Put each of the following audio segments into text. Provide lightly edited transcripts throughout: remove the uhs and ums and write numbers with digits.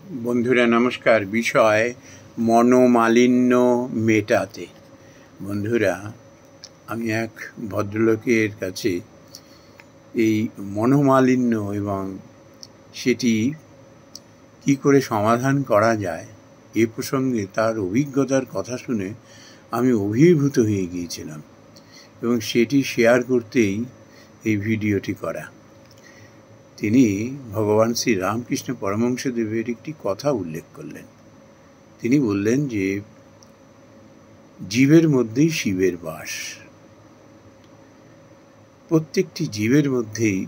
বন্ধুরা নমস্কার। বিষয় মনোমালিন্য মেটাতে। বন্ধুরা, আমি এক ভদ্রলোকের কাছে এই মনোমালিন্য এবং সেটি কি করে সমাধান করা যায় এ প্রসঙ্গে তার অভিজ্ঞতার কথা শুনে আমি অভিভূত হয়ে গিয়েছিলাম এবং সেটি শেয়ার করতেই এই ভিডিওটি করা। তিনি ভগবান শ্রী রামকৃষ্ণ পরমহংসদেবের একটি কথা উল্লেখ করলেন। তিনি বললেন যে জীবের মধ্যেই শিবের বাস। প্রত্যেকটি জীবের মধ্যেই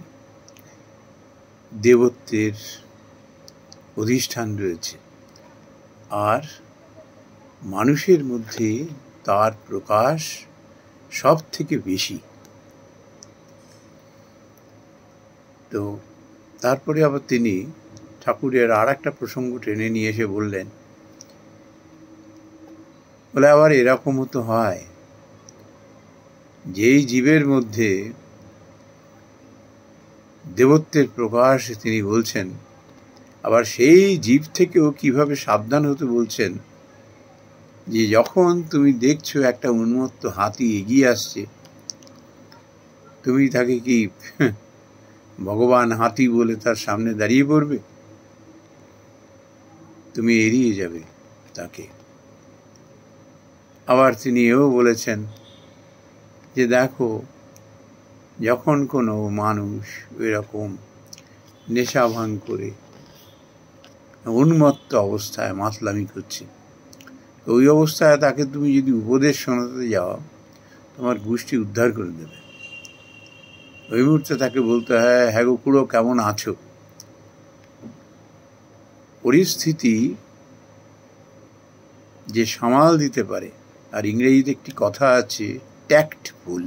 দেবত্বের অধিষ্ঠান রয়েছে, আর মানুষের মধ্যে তার প্রকাশ সব থেকে বেশি। তো তারপরে আবার তিনি ঠাকুরের আর একটা প্রসঙ্গ টেনে নিয়ে এসে বললেন, বলে আবার এরকমও তো হয়, যেই জীবের মধ্যে দেবত্বের প্রকাশ তিনি বলছেন, আবার সেই জীব থেকেও কিভাবে সাবধান হতে বলছেন যে যখন তুমি দেখছো একটা উন্মত্ত হাতি এগিয়ে আসছে, তুমি তাকে কি ভগবান হাতি বলে তার সামনে দাঁড়িয়ে পড়বে? তুমি এড়িয়ে যাবে তাকে। আবার তিনি এও বলেছেন যে দেখো, যখন কোনো মানুষ এরকম নেশা ভাঙ করে উন্মত্ত অবস্থায় মাতলামি করছে, ওই অবস্থায় তাকে তুমি যদি উপদেশ শোনাতে যাও, তোমার গোষ্ঠী উদ্ধার করে দেবে। ওই মুহূর্তে তাকে বলতে হয়, হ্যাঁ গো কুড়ো, কেমন আছো? পরিস্থিতি যে সামাল দিতে পারে। আর ইংরেজিতে একটি কথা আছে, tactful.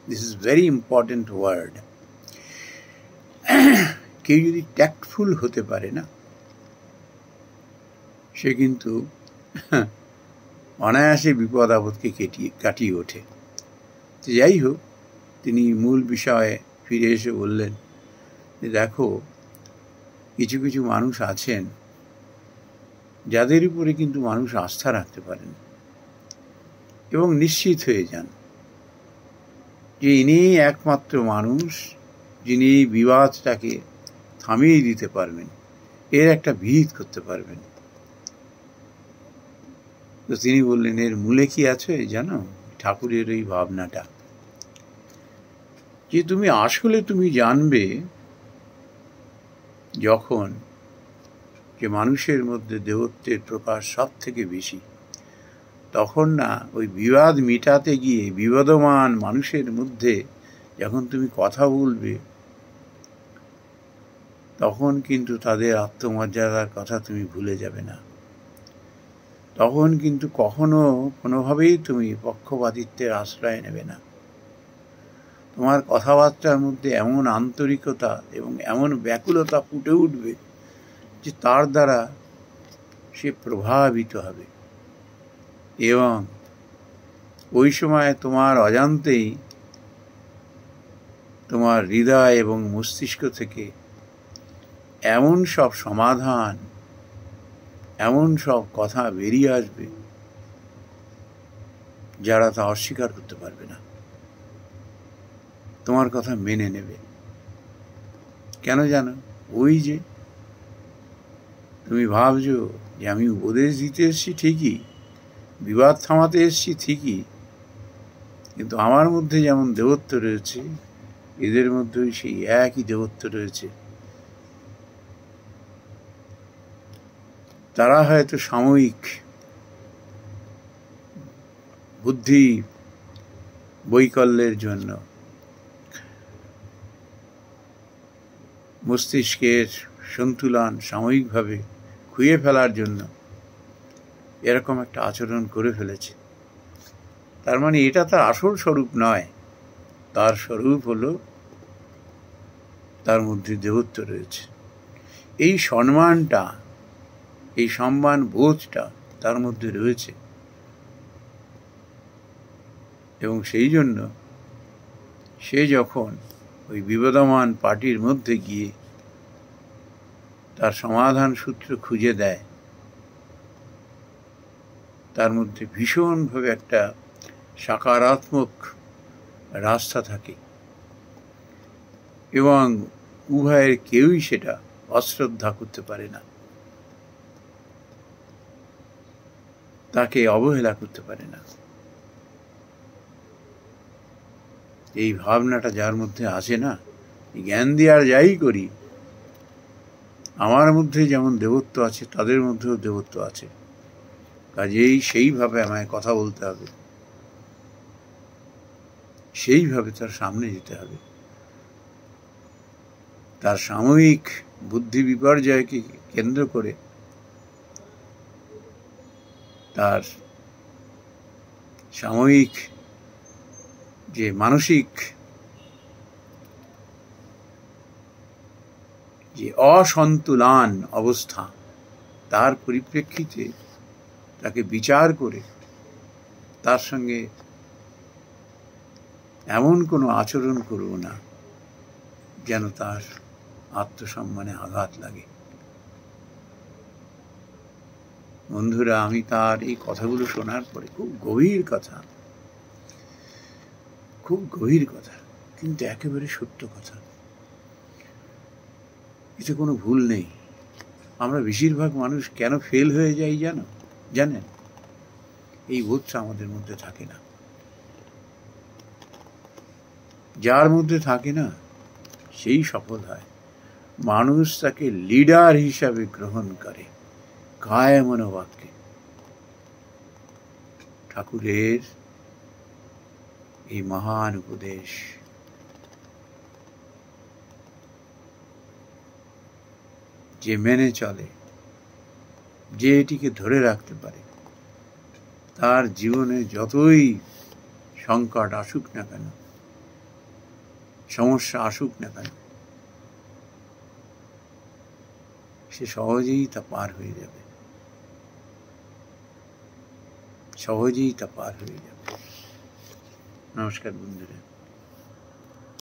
This is very important word. কেউ যদি ট্যাক্টফুল হতে পারে না, সে কিন্তু অনায়াসে বিপদ আপদকে কাটিয়ে ওঠে। তো যাই হোক, তিনি মূল বিষয়ে ফিরে এসে বললেন যে দেখো, কিছু কিছু মানুষ আছেন যাদের উপরে কিন্তু মানুষ আস্থা রাখতে পারেন এবং নিশ্চিত হয়ে যান যে ইনি একমাত্র মানুষ যিনি এই বিবাদটাকে থামিয়ে দিতে পারবেন, এর একটা ভিত করতে পারবেন। তো তিনি বললেন, এর মূলে কি আছে জানো? ঠাকুরের এই ভাবনাটা যে তুমি জানবে যখন যে মানুষের মধ্যে দেবত্বের প্রকাশ সব থেকে বেশি, তখন না ওই বিবাদ মিটাতে গিয়ে বিবাদমান মানুষের মধ্যে যখন তুমি কথা বলবে, তখন কিন্তু তাদের আত্মমর্যাদার কথা তুমি ভুলে যাবে না। তখন কিন্তু কখনো কোনোভাবেই তুমি পক্ষপাতিত্বের আশ্রয় নেবে না। তোমার কথাবার্তার মধ্যে এমন আন্তরিকতা এবং এমন ব্যাকুলতা ফুটে উঠবে যে তার দ্বারা সে প্রভাবিত হবে, এবং ওই সময় তোমার অজান্তেই তোমার হৃদয় এবং মস্তিষ্ক থেকে এমন সব সমাধান, এমন সব কথা বেরিয়ে আসবে যারা তা অস্বীকার করতে পারবে না, তোমার কথা মেনে নেবে। কেন জানো? ওই যে তুমি ভাবছো যে আমি উপদেশ দিতে এসেছি ঠিকই, বিবাদ থামাতে এসেছি ঠিকই, কিন্তু আমার মধ্যে যেমন দেবত্ব রয়েছে, এদের মধ্যেও সেই একই দেবত্ব রয়েছে। তারা হয়তো সাময়িক বুদ্ধি বৈকল্যের জন্য, মস্তিষ্কের সন্তুলন সাময়িকভাবে খুইয়ে ফেলার জন্য এরকম একটা আচরণ করে ফেলেছে। তার মানে এটা তার আসল স্বরূপ নয়। তার স্বরূপ হলো তার মধ্যে দেবত্ব রয়েছে। এই সম্মানটা, এই সম্মান বোধটা তার মধ্যে রয়েছে, এবং সেই জন্য সে যখন ওই বিবদমান পার্টির মধ্যে গিয়ে তার সমাধান সূত্র খুঁজে দেয়, তার মধ্যে ভীষণভাবে একটা সকারাত্মক রাস্তা থাকে এবং উভয়ের কেউই সেটা অশ্রদ্ধা করতে পারে না, তাকে অবহেলা করতে পারে না। এই ভাবনাটা যার মধ্যে আসে না, জ্ঞান দিয়ে আর যাই করি, আমার মধ্যে যেমন দেবত্ব আছে তাদের মধ্যেও দেবত্ব আছে, কাজেই সেইভাবে আমায় কথা বলতে হবে, সেইভাবে তার সামনে যেতে হবে। তার সাময়িক বুদ্ধি বিপর্যয়কে কেন্দ্র করে তার সাময়িক যে মানসিক যে অসন্তুলন অবস্থা, তার পরিপ্রেক্ষিতে তাকে বিচার করে তার সঙ্গে এমন কোনো আচরণ করব না যেন তার আত্মসম্মানে আঘাত লাগে। বন্ধুরা, আমি তার এই কথাগুলো শোনার পরে খুব গভীর কথা, খুব গভীর কথা, কিন্তু একেবারে সত্য কথা, এতে কোনো ভুল নেই। আমরা বেশিরভাগ মানুষ কেন ফেল হয়ে যাই জানেন? এই বোধটা আমাদের মধ্যে থাকে না। যার মধ্যে থাকে না সেই সফল হয়। মানুষ তাকে লিডার হিসাবে গ্রহণ করে কায় মনোবাক্যে। ঠাকুরের এই মহান উপদেশ যে মেনে চলে, যে এটিকে ধরে রাখতে পারে, তার জীবনে যতই সংকট আসুক না কেন, সমস্যা আসুক না কেন, সে সহজেই তা পার হয়ে যাবে, সহজেই তা পার হয়ে যাবে। নমস্কার বন্ধুরা।